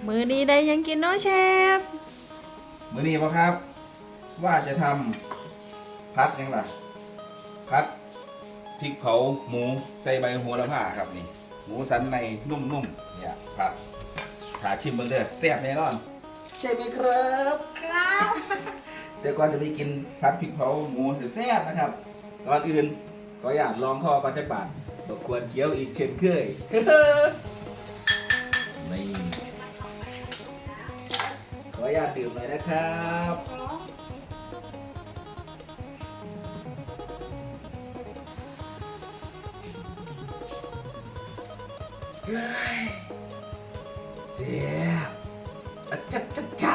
มือนี้ได้ยังกินเนาะเชฟมื้อนี้ป่ะครับว่าจะทำพัดยังล่ะพัดพริกเผาหมูใส่ใบโหระพาครับนี่หมูสันในนุ่มๆเนี่ยผัดขาชิมเบิ่งเด้อแซ่บแน่นอนใช่ไหมครับครับเดี๋ยวก่อนจะไปกินพัดพริกเผาหมูแซ่บๆนะครับก่อนอื่นก็อยากลองคอก่อนจักบาทรบกวนเคี้ยวอีกเช่นเคย นี่ขออนุญาตดื่มหน่อยนะครับเสียบอะจ๊ะจ๊ะจ๊ะ